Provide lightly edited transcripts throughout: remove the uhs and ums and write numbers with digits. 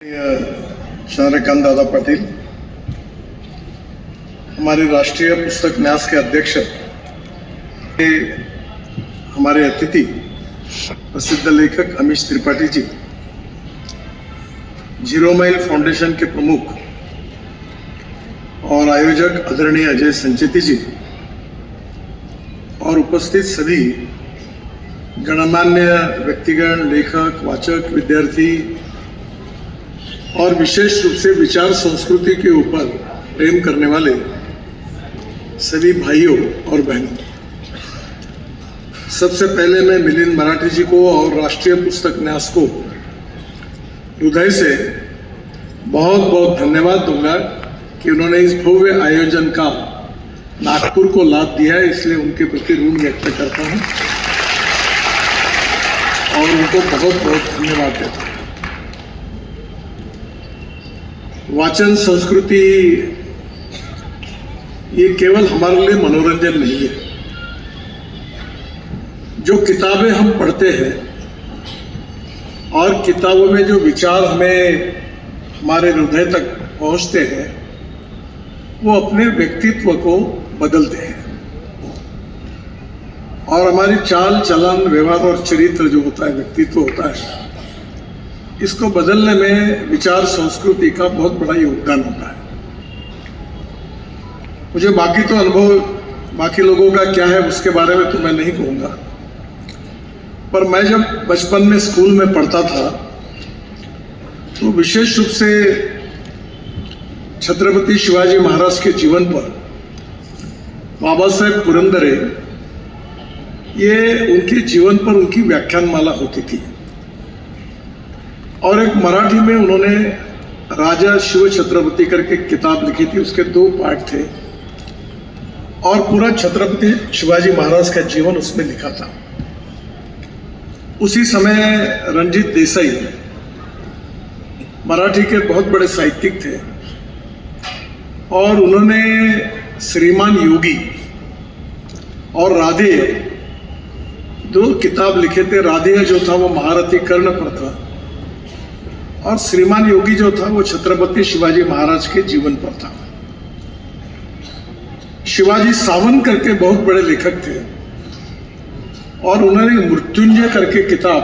चंद्रकांत दादा पाटिल, हमारे राष्ट्रीय पुस्तक न्यास के अध्यक्ष, हमारे अतिथि प्रसिद्ध लेखक Amish Tripathi ji, zero mile foundation के प्रमुख और आयोजक आदरणीय अजय संचेती जी और उपस्थित सभी गणमान्य व्यक्तिगण, लेखक, वाचक, विद्यार्थी और विशेष रूप से विचार संस्कृति के ऊपर प्रेम करने वाले सभी भाइयों और बहनों, सबसे पहले मैं मिलिंद मराठी जी को और राष्ट्रीय पुस्तक न्यास को हृदय से बहुत बहुत धन्यवाद दूंगा कि उन्होंने इस भव्य आयोजन का नागपुर को लाभ दिया है, इसलिए उनके प्रति ऋण व्यक्त करता हूं और उनको बहुत बहुत धन्यवाद देता हूं। वाचन संस्कृति ये केवल हमारे लिए मनोरंजन नहीं है। जो किताबें हम पढ़ते हैं और किताबों में जो विचार हमें हमारे हृदय तक पहुंचते हैं, वो अपने व्यक्तित्व को बदलते हैं और हमारी चाल चलन, व्यवहार और चरित्र जो होता है, व्यक्तित्व होता है, इसको बदलने में विचार संस्कृति का बहुत बड़ा योगदान होता है। मुझे बाकी तो अनुभव बाकी लोगों का क्या है उसके बारे में तो मैं नहीं कहूँगा, पर मैं जब बचपन में स्कूल में पढ़ता था तो विशेष रूप से छत्रपति शिवाजी महाराज के जीवन पर बाबा साहेब पुरंदरे, ये उनके जीवन पर उनकी व्याख्यानमाला होती थी और एक मराठी में उन्होंने राजा शिव छत्रपति करके किताब लिखी थी। उसके 2 पार्ट थे और पूरा छत्रपति शिवाजी महाराज का जीवन उसमें लिखा था। उसी समय रणजीत देसाई मराठी के बहुत बड़े साहित्यिक थे और उन्होंने श्रीमान योगी और राधे 2 किताब लिखे थे। राधे जो था वो महारथी कर्ण पर था और श्रीमान योगी जो था वो छत्रपति शिवाजी महाराज के जीवन पर था। शिवाजी सावंत करके बहुत बड़े लेखक थे और उन्होंने मृत्युंजय करके किताब,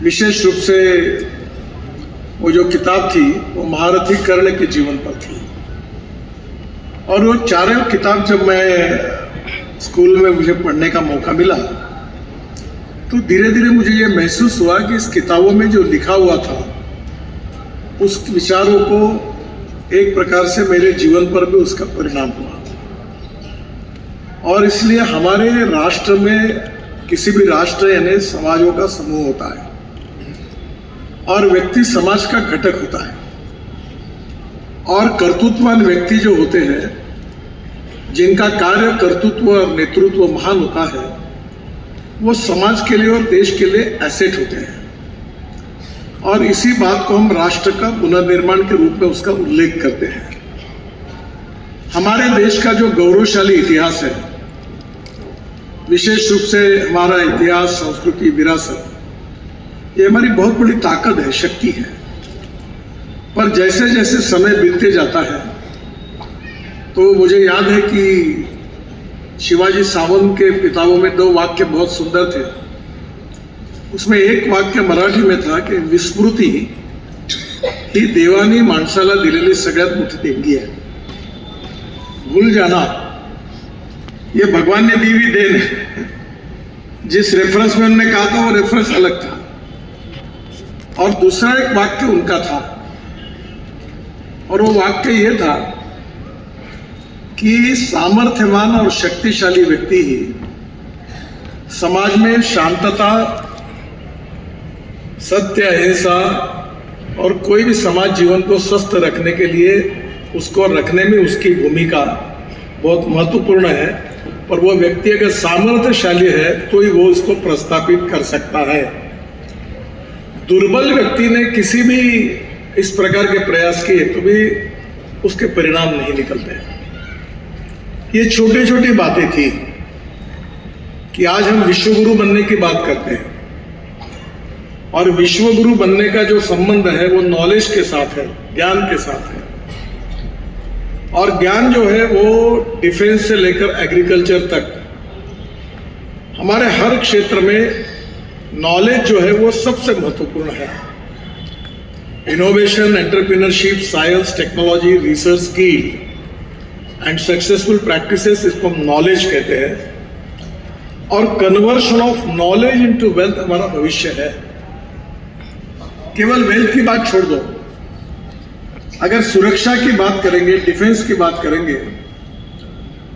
विशेष रूप से वो जो किताब थी वो महारथी कर्ण के जीवन पर थी। और वो चारों किताब जब मैं स्कूल में मुझे पढ़ने का मौका मिला तो धीरे धीरे मुझे ये महसूस हुआ कि इस किताबों में जो लिखा हुआ था उस विचारों को एक प्रकार से मेरे जीवन पर भी उसका परिणाम हुआ। और इसलिए हमारे राष्ट्र में, किसी भी राष्ट्र यानी समाजों का समूह होता है और व्यक्ति समाज का घटक होता है और कर्तृत्ववान व्यक्ति जो होते हैं, जिनका कार्य, कर्तृत्व और नेतृत्व महान होता है, वो समाज के लिए और देश के लिए एसेट होते हैं। और इसी बात को हम राष्ट्र का पुनर्निर्माण के रूप में उसका उल्लेख करते हैं। हमारे देश का जो गौरवशाली इतिहास है, विशेष रूप से हमारा इतिहास, संस्कृति, विरासत, ये हमारी बहुत बड़ी ताकत है, शक्ति है। पर जैसे जैसे समय बीतते जाता है तो मुझे याद है कि शिवाजी सावंत के किताबों में 2 वाक्य बहुत सुंदर थे। उसमें एक वाक्य मराठी में था कि विस्मृती ही देवानी माणसाला दिलेली सगळ्यात मोठी देणगी है। भूल जाना ये भगवान ने दी हुई देन है। जिस रेफरेंस में उन्होंने कहा था वो रेफरेंस अलग था और दूसरा एक वाक्य उनका था और वो वाक्य ये था कि सामर्थ्यवान और शक्तिशाली व्यक्ति ही समाज में शांतता, सत्य, अहिंसा और कोई भी समाज जीवन को स्वस्थ रखने के लिए उसको रखने में उसकी भूमिका बहुत महत्वपूर्ण है। पर वो व्यक्ति अगर सामर्थ्यशाली है तो ही वो इसको प्रस्थापित कर सकता है। दुर्बल व्यक्ति ने किसी भी इस प्रकार के प्रयास किए तो भी उसके परिणाम नहीं निकलते। ये छोटी छोटी बातें थी कि आज हम विश्वगुरु बनने की बात करते हैं और विश्वगुरु बनने का जो संबंध है वो नॉलेज के साथ है, ज्ञान के साथ है। और ज्ञान जो है वो डिफेंस से लेकर एग्रीकल्चर तक हमारे हर क्षेत्र में नॉलेज जो है वो सबसे महत्वपूर्ण है। Innovation, entrepreneurship, science, technology, research, skill and successful practices, इसको हम नॉलेज कहते हैं। और conversion of knowledge into wealth हमारा भविष्य है। केवल वेल्थ की बात छोड़ दो, अगर सुरक्षा की बात करेंगे, डिफेंस की बात करेंगे,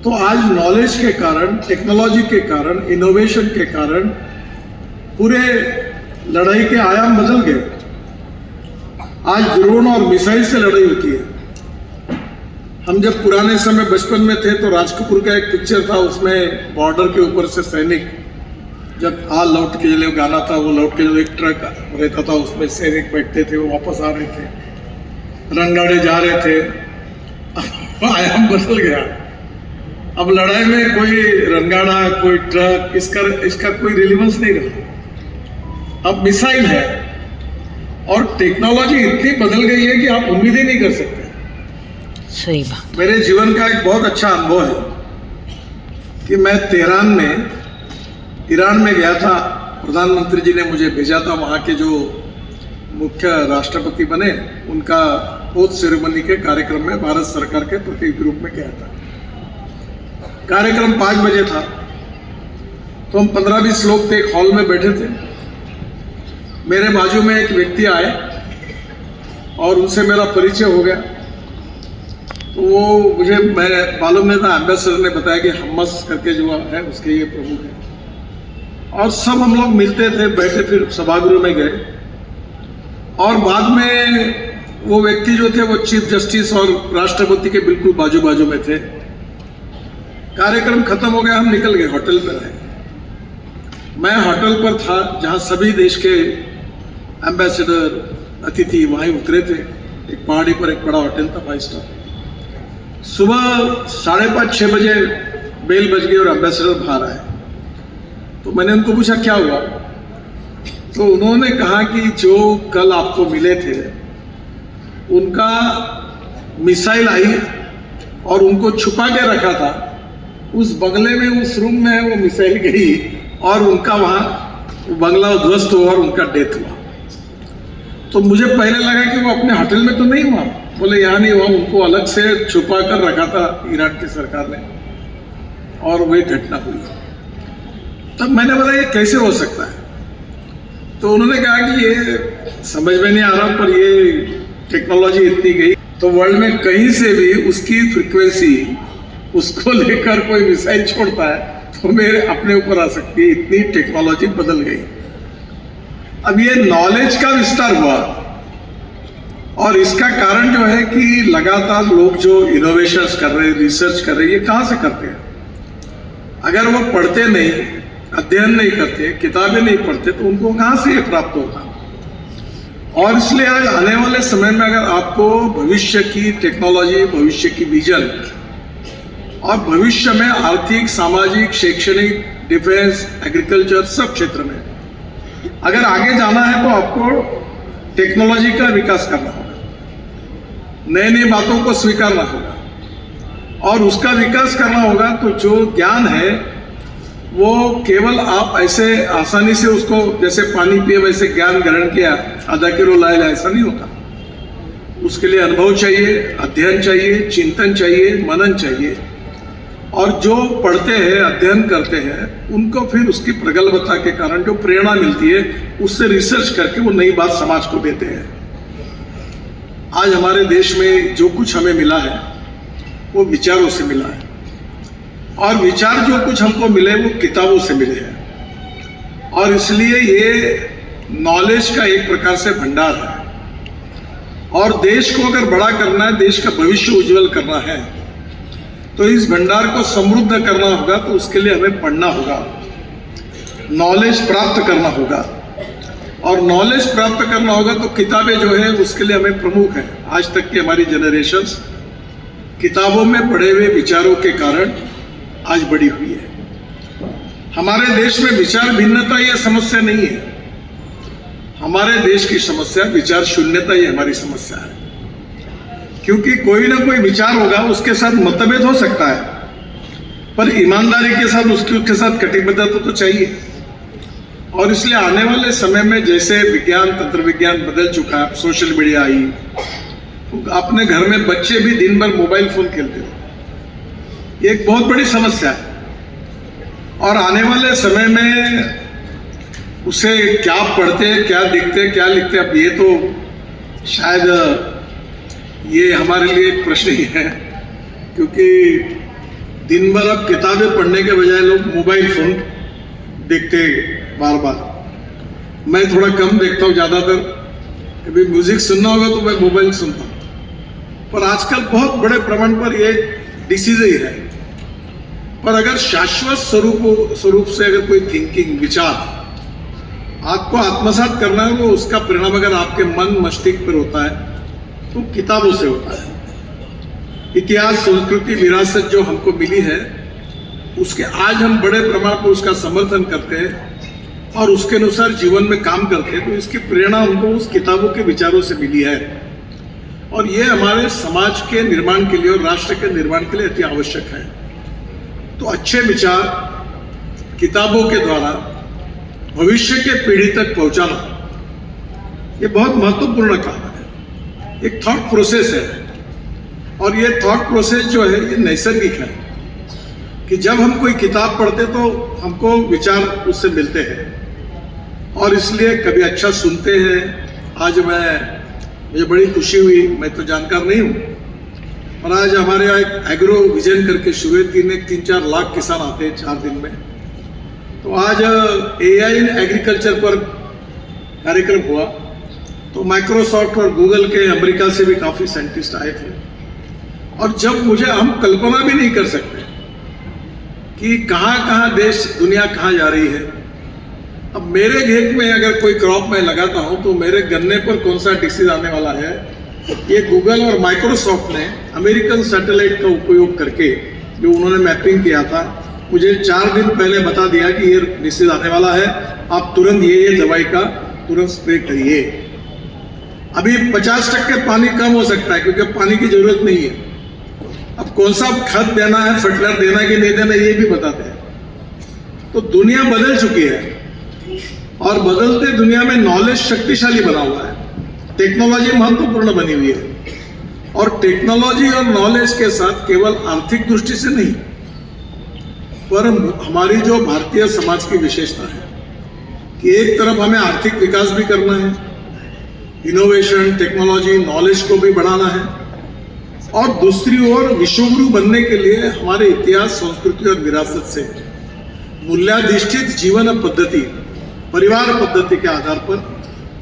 तो आज नॉलेज के कारण, टेक्नोलॉजी के कारण, इनोवेशन के कारण पूरे लड़ाई के आयाम बदल गए। आज ड्रोन और मिसाइल से लड़ाई होती है। हम जब पुराने समय बचपन में थे तो राज कपूर का एक पिक्चर था, उसमें बॉर्डर के ऊपर से सैनिक जब आ लौट के लिए गाना था, वो लौट के लिए एक ट्रक रहता था, उसमें सैनिक बैठते थे, वो वापस आ रहे थे, रनगाड़े जा रहे थे। अब आयाम बदल गया। अब लड़ाई में कोई रनगाड़ा, कोई ट्रक, इसका कोई रिलेवेंस नहीं रहा। अब मिसाइल है और टेक्नोलॉजी इतनी बदल गई है कि आप उम्मीद ही नहीं कर सकते। सही बात। मेरे जीवन का एक बहुत अच्छा अनुभव है कि मैं तेहरान में, ईरान में गया था। प्रधानमंत्री जी ने मुझे भेजा था, वहाँ के जो मुख्य राष्ट्रपति बने उनका ओथ सेरेमनी के कार्यक्रम में भारत सरकार के प्रतिनिधि रूप में गया था। कार्यक्रम 5 बजे था, तो हम 15-20 लोग थे, एक हॉल में बैठे थे। मेरे बाजू में एक व्यक्ति आए और उनसे मेरा परिचय हो गया। तो वो मुझे मालूम नहीं था, एम्बेसडर ने बताया कि हम्मस करके जो है उसके ये प्रमुख है। और सब हम लोग मिलते थे, बैठे, फिर सभागृह में गए। और बाद में वो व्यक्ति जो थे वो चीफ जस्टिस और राष्ट्रपति के बिल्कुल बाजू बाजू में थे। कार्यक्रम खत्म हो गया, हम निकल गए, होटल पर रहे। मैं होटल पर था जहां सभी देश के एम्बेसडर, अतिथि वहीं उतरे थे। एक पहाड़ी पर एक बड़ा होटल था, 5 स्टार। सुबह 5:30-6 बजे बेल बज गई और एम्बेसडर बाहर आए। तो मैंने उनको पूछा क्या हुआ, तो उन्होंने कहा कि जो कल आपको मिले थे उनका मिसाइल आई और उनको छुपा के रखा था, उस बंगले में, उस रूम में वो मिसाइल गई और उनका वहां बंगला ध्वस्त हुआ और उनका डेथ हुआ। तो मुझे पहले लगा कि वो अपने होटल में तो नहीं हुआ। बोले यहाँ नहीं हुआ, उनको अलग से छुपा कर रखा था ईरान की सरकार ने, और वही घटना हुई। तब मैंने बोला ये कैसे हो सकता है। तो उन्होंने कहा कि ये समझ में नहीं आ रहा, पर ये टेक्नोलॉजी इतनी गई तो वर्ल्ड में कहीं से भी उसकी फ्रीक्वेंसी, उसको लेकर कोई मिसाइल छोड़ता है तो मेरे अपने ऊपर आ सकती है। इतनी टेक्नोलॉजी बदल गई। अब ये नॉलेज का विस्तार हुआ और इसका कारण जो है कि लगातार लोग जो इनोवेशंस कर रहे हैं, रिसर्च कर रहे हैं, ये कहाँ से करते हैं? अगर वो पढ़ते नहीं, अध्ययन नहीं करते, किताबें नहीं पढ़ते, तो उनको कहाँ से ये प्राप्त होगा? और इसलिए आज आने वाले समय में अगर आपको भविष्य की टेक्नोलॉजी, भविष्य की विजन और भविष्य में आर्थिक, सामाजिक, शैक्षणिक, डिफेंस, एग्रीकल्चर, सब क्षेत्र में अगर आगे जाना है तो आपको टेक्नोलॉजी का विकास करना होगा, नई नई बातों को स्वीकारना होगा और उसका विकास करना होगा। तो जो ज्ञान है वो केवल आप ऐसे आसानी से उसको जैसे पानी पिए वैसे ज्ञान ग्रहण किया, आधा किलो लाया, ऐसा नहीं होता। उसके लिए अनुभव चाहिए, अध्ययन चाहिए, चिंतन चाहिए, मनन चाहिए। और जो पढ़ते हैं, अध्ययन करते हैं, उनको फिर उसकी प्रगल्भता के कारण जो प्रेरणा मिलती है, उससे रिसर्च करके वो नई बात समाज को देते हैं। आज हमारे देश में जो कुछ हमें मिला है वो विचारों से मिला है, और विचार जो कुछ हमको मिले वो किताबों से मिले हैं। और इसलिए ये नॉलेज का एक प्रकार से भंडार है। और देश को अगर बड़ा करना है, देश का भविष्य उज्जवल करना है, तो इस भंडार को समृद्ध करना होगा। तो उसके लिए हमें पढ़ना होगा, नॉलेज प्राप्त करना होगा। और नॉलेज प्राप्त करना होगा तो किताबें जो है उसके लिए हमें प्रमुख है। आज तक की हमारी जनरेशन्स किताबों में पढ़े हुए विचारों के कारण आज बड़ी हुई है। हमारे देश में विचार भिन्नता यह समस्या नहीं है। हमारे देश की समस्या विचार शून्यता ही हमारी समस्या है, क्योंकि कोई ना कोई विचार होगा, उसके साथ मतभेद हो सकता है, पर ईमानदारी के साथ उसके साथ कटिबद्धता तो चाहिए। और इसलिए आने वाले समय में जैसे विज्ञान तंत्र विज्ञान बदल चुका है, सोशल मीडिया आई, अपने घर में बच्चे भी दिन भर मोबाइल फोन खेलते हैं, ये एक बहुत बड़ी समस्या है। और आने वाले समय में उसे क्या पढ़ते हैं, क्या दिखते हैं, क्या लिखते हैं, अब ये तो शायद ये हमारे लिए एक प्रश्न ही है, क्योंकि दिन भर अब किताबें पढ़ने के बजाय लोग मोबाइल फोन देखते बार बार। मैं थोड़ा कम देखता हूँ, ज़्यादातर कभी म्यूजिक सुनना होगा तो मैं मोबाइल सुनता हूँ, पर आजकल बहुत बड़े प्रमाण पर ये डिसीज ही है। पर अगर शाश्वत स्वरूप से अगर कोई थिंकिंग विचार आपको आत्मसात करना है, वो उसका परिणाम अगर आपके मन मस्तिष्क पर होता है तो किताबों से होता है। इतिहास संस्कृति विरासत जो हमको मिली है, उसके आज हम बड़े प्रमाण पर उसका समर्थन करते हैं और उसके अनुसार जीवन में काम करते हैं, तो इसकी प्रेरणा हमको उस किताबों के विचारों से मिली है। और ये हमारे समाज के निर्माण के लिए और राष्ट्र के निर्माण के लिए अति आवश्यक है। तो अच्छे विचार किताबों के द्वारा भविष्य के पीढ़ी तक पहुंचाना, ये बहुत महत्वपूर्ण काम है, एक थॉट प्रोसेस है। और ये थॉट प्रोसेस जो है ये नैसर्गिक है कि जब हम कोई किताब पढ़ते तो हमको विचार उससे मिलते हैं, और इसलिए कभी अच्छा सुनते हैं। आज मुझे बड़ी खुशी हुई, मैं तो जानकार नहीं हूँ, और आज हमारे यहाँ एक एग्रो विजन करके शुरू है, 3-4 लाख किसान आते हैं 4 दिन में। तो आज AI इन एग्रीकल्चर पर कार्यक्रम हुआ, तो माइक्रोसॉफ्ट और गूगल के अमेरिका से भी काफ़ी साइंटिस्ट आए थे। और जब हम कल्पना भी नहीं कर सकते कि कहाँ देश दुनिया कहाँ जा रही है। अब मेरे खेत में अगर कोई क्रॉप मैं लगाता हूँ तो मेरे गन्ने पर कौन सा डिसीज आने वाला है, ये गूगल और माइक्रोसॉफ्ट ने अमेरिकन सैटेलाइट का उपयोग करके जो उन्होंने मैपिंग किया था, मुझे 4 दिन पहले बता दिया कि ये डिसीज आने वाला है, आप तुरंत ये दवाई का तुरंत स्प्रे करिए। अभी 50% पानी कम हो सकता है क्योंकि पानी की जरूरत नहीं है। अब कौन सा खाद देना है, फर्टिलाइजर देना कि नहीं देना, ये भी बताते हैं। तो दुनिया बदल चुकी है, और बदलते दुनिया में नॉलेज शक्तिशाली बना हुआ है, टेक्नोलॉजी महत्वपूर्ण बनी हुई है। और टेक्नोलॉजी और नॉलेज के साथ केवल आर्थिक दृष्टि से नहीं, पर हमारी जो भारतीय समाज की विशेषता है कि एक तरफ हमें आर्थिक विकास भी करना है, इनोवेशन, टेक्नोलॉजी, नॉलेज को भी बढ़ाना है, और दूसरी ओर विश्वगुरु बनने के लिए हमारे इतिहास, संस्कृति और विरासत से मूल्याधिष्ठित जीवन पद्धति, परिवार पद्धति के आधार पर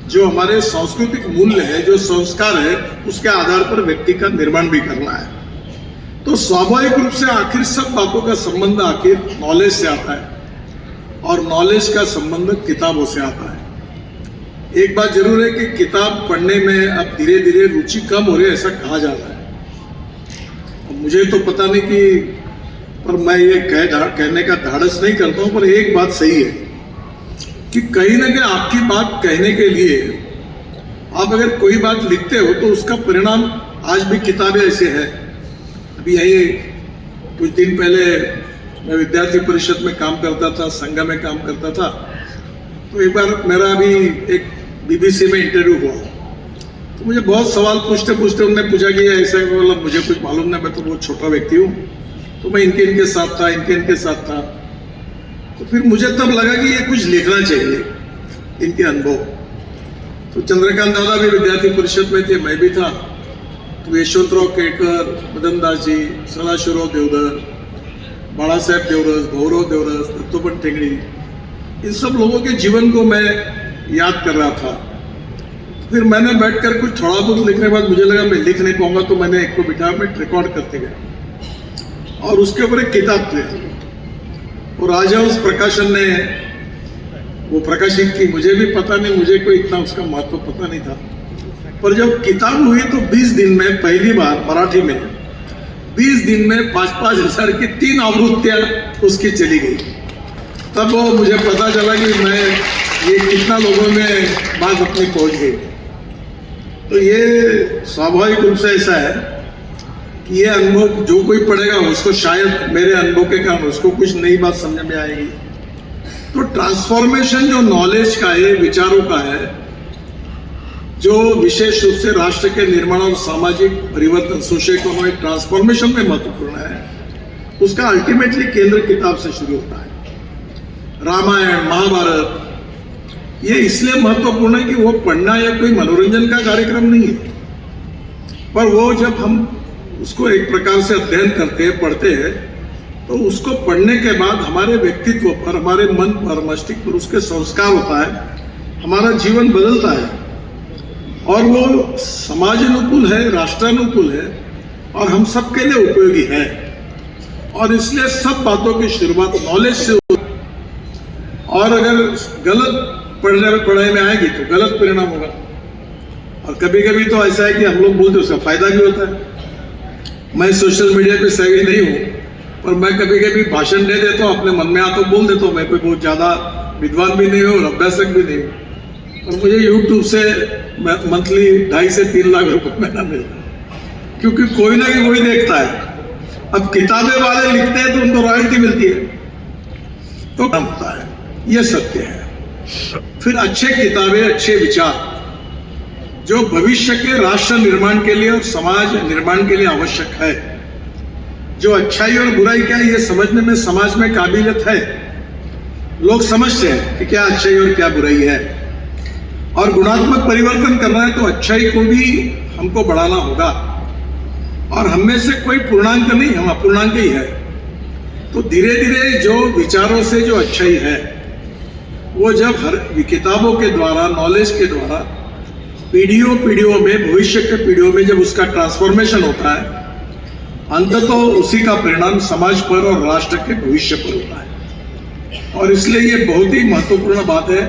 जो हमारे सांस्कृतिक मूल्य है, जो संस्कार है, उसके आधार पर व्यक्ति का निर्माण भी करना है। तो स्वाभाविक रूप से आखिर सब बातों का संबंध आखिर नॉलेज से आता है, और नॉलेज का संबंध किताबों से आता है। एक बात जरूर है कि किताब पढ़ने में अब धीरे धीरे रुचि कम हो रही है, ऐसा कहा जा रहा है। मुझे तो पता नहीं कि, पर मैं ये कहने का धाड़स नहीं करता हूँ, पर एक बात सही है कि कहीं ना कहीं आपकी बात कहने के लिए आप अगर कोई बात लिखते हो तो उसका परिणाम आज भी किताबें ऐसे है। अभी यही कुछ दिन पहले मैं विद्यार्थी परिषद में काम करता था, संघ में काम करता था, तो एक बार मेरा अभी एक BBC में इंटरव्यू हुआ, तो मुझे बहुत सवाल पूछते उन्होंने पूछा कि ऐसा, मतलब मुझे कुछ मालूम नहीं, मैं तो बहुत छोटा व्यक्ति हूँ, तो मैं इनके साथ था, इनके साथ था। तो फिर मुझे तब लगा कि ये कुछ लिखना चाहिए, इनके अनुभव। तो चंद्रकांत दादा भी विद्यार्थी परिषद में थे, मैं भी था। तो यशवंतराव केळकर, मदन दास जी, सदाशिवराव देवधर, बाला साहेब देवरस, भौरव देवरस, दत्तोपंत ठेंगड़ी, इन सब लोगों के जीवन को मैं याद कर रहा था। फिर मैंने बैठकर कुछ थोड़ा बहुत लिखने के बाद मुझे लगा मैं लिख नहीं पाऊंगा, तो मैंने एक को बिठा मैं रिकॉर्ड करते गया, और उसके ऊपर एक किताब थी, और राजहंस प्रकाशन ने वो प्रकाशित की। मुझे भी पता नहीं, मुझे कोई इतना उसका महत्व पता नहीं था, पर जब किताब हुई तो 20 दिन में पहली बार मराठी में 20 दिन में 5-5 हज़ार की 3 आवृत्तियां उसकी चली गई। तब वो मुझे पता चला कि मैं ये कितना लोगों में बात अपनी पहुंच गई। तो ये स्वाभाविक रूप से ऐसा है कि ये अनुभव जो कोई पढ़ेगा उसको शायद मेरे अनुभव के कारण उसको कुछ नई बात समझ में आएगी। तो ट्रांसफॉर्मेशन जो नॉलेज का है, विचारों का है, जो विशेष रूप से राष्ट्र के निर्माण और सामाजिक परिवर्तन, सोशल इकोनॉमिक ट्रांसफॉर्मेशन में महत्वपूर्ण है, उसका अल्टीमेटली केंद्र किताब से शुरू होता है। रामायण, महाभारत ये इसलिए महत्वपूर्ण है कि वो पढ़ना या कोई मनोरंजन का कार्यक्रम नहीं है, पर वो जब हम उसको एक प्रकार से अध्ययन करते हैं, पढ़ते हैं, तो उसको पढ़ने के बाद हमारे व्यक्तित्व पर, हमारे मन पर, मस्तिष्क पर उसके संस्कार होता है, हमारा जीवन बदलता है और वो समाज अनुकूल है, राष्ट्रानुकूल है और हम सबके लिए उपयोगी है। और इसलिए सब बातों की शुरुआत नॉलेज से होती है। और अगर गलत पढ़ाई में आएगी तो गलत परिणाम होगा। और कभी कभी तो ऐसा है कि हम लोग बोलते उसका फायदा भी होता है। मैं सोशल मीडिया पे सही नहीं हूँ, पर मैं कभी कभी भाषण दे देता हूँ, अपने मन में आता बोल देता हूँ। मैं कोई बहुत ज़्यादा विद्वान भी नहीं हूँ और अभ्यासक भी नहीं हूँ, और मुझे यूट्यूब से मंथली 2.5 से 3 लाख रुपए महीना मिलता है, क्योंकि कोई ना कोई वही देखता है। अब किताबें वाले लिखते हैं तो उनको रॉयल्टी मिलती है, तो कम होता है, ये सत्य है। फिर अच्छे किताबें, अच्छे विचार जो भविष्य के राष्ट्र निर्माण के लिए और समाज निर्माण के लिए आवश्यक है, जो अच्छाई और बुराई क्या है ये समझने में समाज में काबिलियत है। लोग समझते हैं कि क्या अच्छाई और क्या बुराई है, और गुणात्मक परिवर्तन करना है तो अच्छाई को भी हमको बढ़ाना होगा। और हम में से कोई पूर्णांक नहीं, हम अपूर्णांक ही है। तो धीरे धीरे जो विचारों से जो अच्छाई है वो जब हर किताबों के द्वारा, नॉलेज के द्वारा पीढ़ियों में, भविष्य के पीढ़ियों में जब उसका ट्रांसफॉर्मेशन होता है, अंततः उसी का परिणाम समाज पर और राष्ट्र के भविष्य पर होता है। और इसलिए ये बहुत ही महत्वपूर्ण बात है